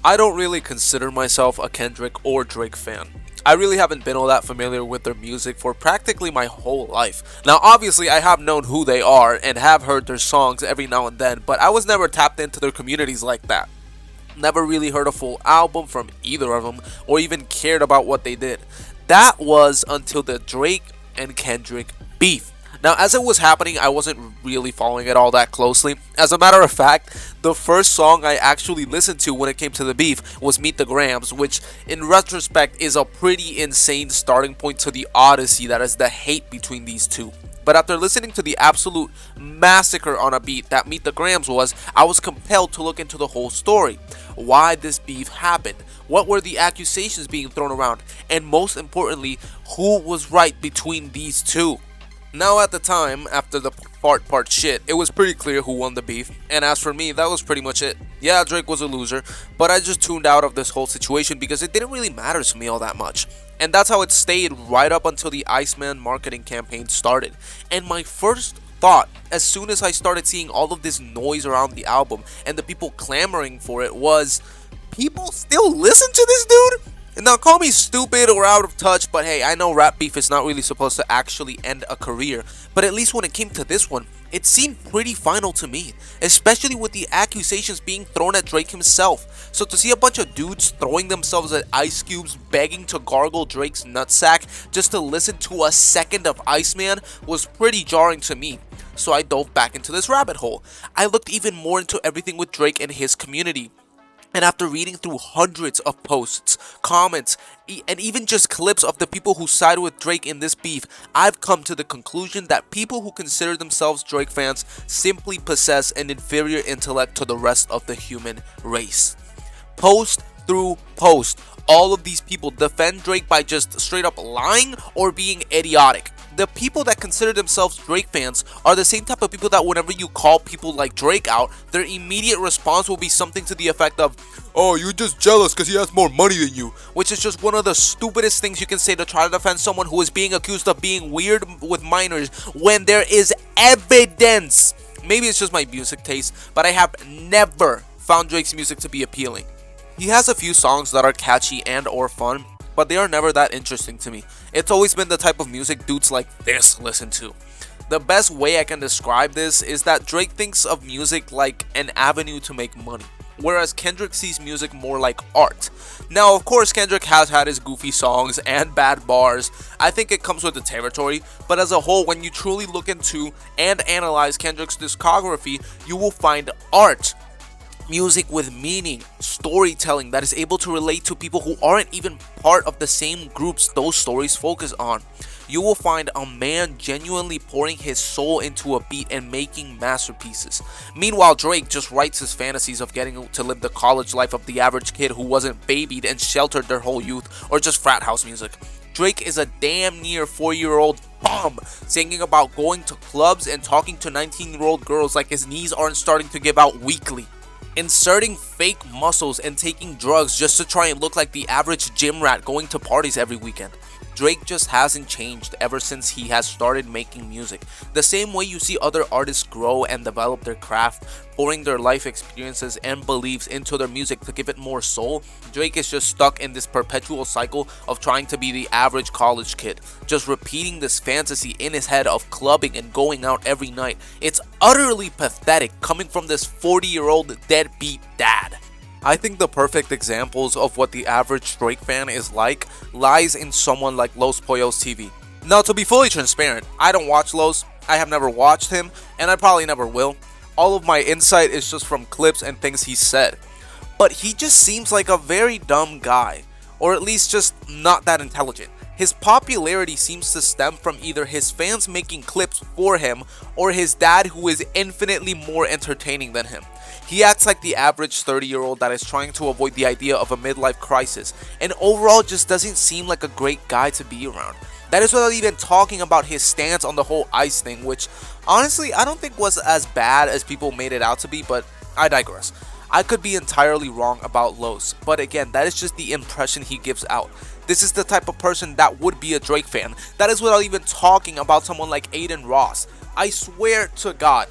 I don't really consider myself a Kendrick or Drake fan. I really haven't been all that familiar with their music for practically my whole life. Now, obviously, I have known who they are and have heard their songs every now and then, but I was never tapped into their communities like that. Never really heard a full album from either of them or even cared about what they did. That was until the Drake and Kendrick beef. Now, as it was happening, I wasn't really following it all that closely. As a matter of fact, the first song I actually listened to when it came to the beef was Meet the Grams, which in retrospect is a pretty insane starting point to the odyssey that is the hate between these two. But after listening to the absolute massacre on a beat that Meet the Grams was, I was compelled to look into the whole story. Why this beef happened, what were the accusations being thrown around, and most importantly, who was right between these two. Now at the time, after the part shit, it was pretty clear who won the beef, and as for me, that was pretty much it. Yeah, Drake was a loser, but I just tuned out of this whole situation because it didn't really matter to me all that much. And that's how it stayed right up until the Iceman marketing campaign started. And my first thought, as soon as I started seeing all of this noise around the album and the people clamoring for it, was, people still listen to this dude? And now call me stupid or out of touch, but hey, I know rap beef is not really supposed to actually end a career, but at least when it came to this one, it seemed pretty final to me, especially with the accusations being thrown at Drake himself. So to see a bunch of dudes throwing themselves at ice cubes begging to gargle Drake's nutsack just to listen to a second of Iceman was pretty jarring to me. So I dove back into this rabbit hole. I looked even more into everything with Drake and his community. And after reading through hundreds of posts, comments, and even just clips of the people who side with Drake in this beef, I've come to the conclusion that people who consider themselves Drake fans simply possess an inferior intellect to the rest of the human race. Post through post, all of these people defend Drake by just straight up lying or being idiotic. The people that consider themselves Drake fans are the same type of people that whenever you call people like Drake out, their immediate response will be something to the effect of, "Oh, you're just jealous because he has more money than you," which is just one of the stupidest things you can say to try to defend someone who is being accused of being weird with minors when there is evidence. Maybe it's just my music taste, but I have never found Drake's music to be appealing. He has a few songs that are catchy and or fun, but they are never that interesting to me. It's always been the type of music dudes like this listen to. The best way I can describe this is that Drake thinks of music like an avenue to make money, whereas Kendrick sees music more like art. Now, of course, Kendrick has had his goofy songs and bad bars. I think it comes with the territory, but as a whole, when you truly look into and analyze Kendrick's discography, you will find art. Music with meaning, storytelling that is able to relate to people who aren't even part of the same groups those stories focus on. You will find a man genuinely pouring his soul into a beat and making masterpieces. Meanwhile, Drake just writes his fantasies of getting to live the college life of the average kid who wasn't babied and sheltered their whole youth, or just frat house music. Drake is a damn near 4-year-old bum singing about going to clubs and talking to 19-year-old girls like his knees aren't starting to give out weekly. Inserting fake muscles and taking drugs just to try and look like the average gym rat going to parties every weekend. Drake just hasn't changed ever since he has started making music. The same way you see other artists grow and develop their craft, pouring their life experiences and beliefs into their music to give it more soul, Drake is just stuck in this perpetual cycle of trying to be the average college kid, just repeating this fantasy in his head of clubbing and going out every night. It's utterly pathetic coming from this 40-year-old deadbeat dad. I think the perfect examples of what the average Drake fan is like lies in someone like Los Pollos TV. Now, to be fully transparent, I don't watch Los, I have never watched him, and I probably never will. All of my insight is just from clips and things he said. But he just seems like a very dumb guy, or at least just not that intelligent. His popularity seems to stem from either his fans making clips for him or his dad, who is infinitely more entertaining than him. He acts like the average 30-year-old that is trying to avoid the idea of a midlife crisis, and overall just doesn't seem like a great guy to be around. That is without even talking about his stance on the whole ICE thing, which honestly I don't think was as bad as people made it out to be, but I digress. I could be entirely wrong about Los, but again, that is just the impression he gives out. This is the type of person that would be a Drake fan. That is without even talking about someone like Aiden Ross. I swear to God,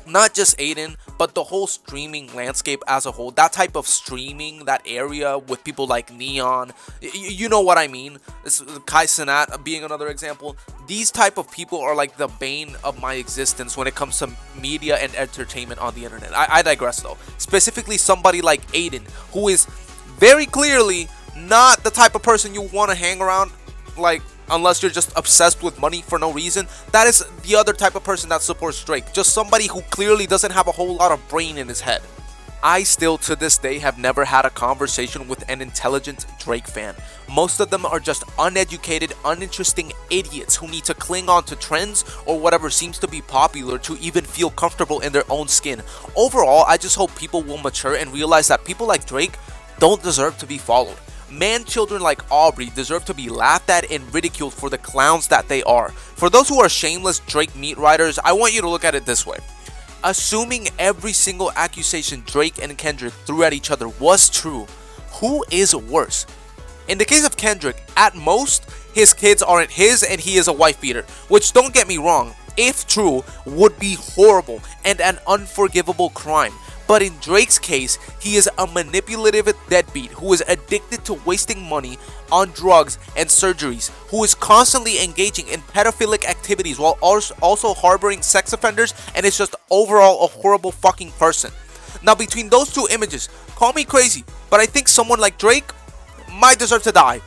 not just Aiden, but the whole streaming landscape as a whole, that type of streaming, that area with people like Neon, you know what I mean? This Kai Cenat being another example. These type of people are like the bane of my existence when it comes to media and entertainment on the internet. I digress though. Specifically somebody like Aiden, who is very clearly not the type of person you want to hang around, like, unless you're just obsessed with money for no reason. That is the other type of person that supports Drake. Just somebody who clearly doesn't have a whole lot of brain in his head. I still to this day have never had a conversation with an intelligent Drake fan. Most of them are just uneducated, uninteresting idiots who need to cling on to trends or whatever seems to be popular to even feel comfortable in their own skin. Overall, I just hope people will mature and realize that people like Drake don't deserve to be followed. Man-children like Aubrey deserve to be laughed at and ridiculed for the clowns that they are. For those who are shameless Drake meat riders, I want you to look at it this way. Assuming every single accusation Drake and Kendrick threw at each other was true, who is worse? In the case of Kendrick, at most, his kids aren't his and he is a wife beater, which, don't get me wrong, if true, would be horrible and an unforgivable crime. But in Drake's case, he is a manipulative deadbeat who is addicted to wasting money on drugs and surgeries, who is constantly engaging in pedophilic activities while also harboring sex offenders, and is just overall a horrible fucking person. Now, between those two images, call me crazy, but I think someone like Drake might deserve to die.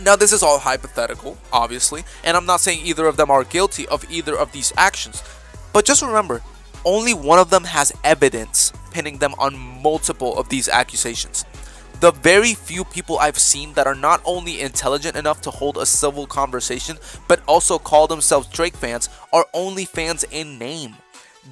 Now, this is all hypothetical, obviously, and I'm not saying either of them are guilty of either of these actions, but just remember, only one of them has evidence pinning them on multiple of these accusations. The very few people I've seen that are not only intelligent enough to hold a civil conversation, but also call themselves Drake fans, are only fans in name.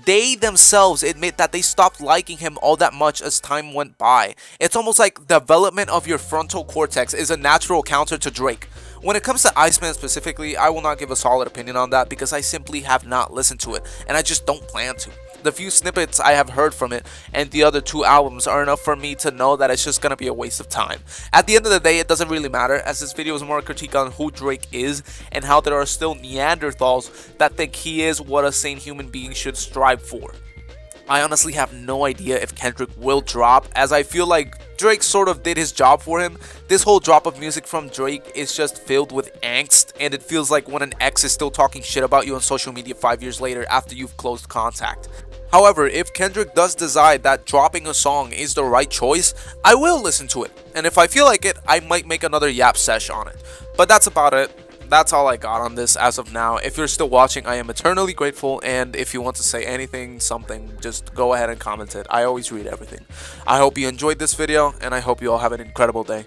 They themselves admit that they stopped liking him all that much as time went by. It's almost like development of your frontal cortex is a natural counter to Drake. When it comes to Iceman specifically, I will not give a solid opinion on that because I simply have not listened to it, and I just don't plan to. The few snippets I have heard from it and the other two albums are enough for me to know that it's just gonna be a waste of time. At the end of the day, it doesn't really matter, as this video is more a critique on who Drake is and how there are still Neanderthals that think he is what a sane human being should strive for. I honestly have no idea if Kendrick will drop, as I feel like Drake sort of did his job for him. This whole drop of music from Drake is just filled with angst, and it feels like when an ex is still talking shit about you on social media 5 years later after you've closed contact. However, if Kendrick does decide that dropping a song is the right choice, I will listen to it, and if I feel like it, I might make another yap sesh on it. But that's about it. That's all I got on this as of now. If you're still watching, I am eternally grateful, and if you want to say anything, something, just go ahead and comment it. I always read everything. I hope you enjoyed this video, and I hope you all have an incredible day.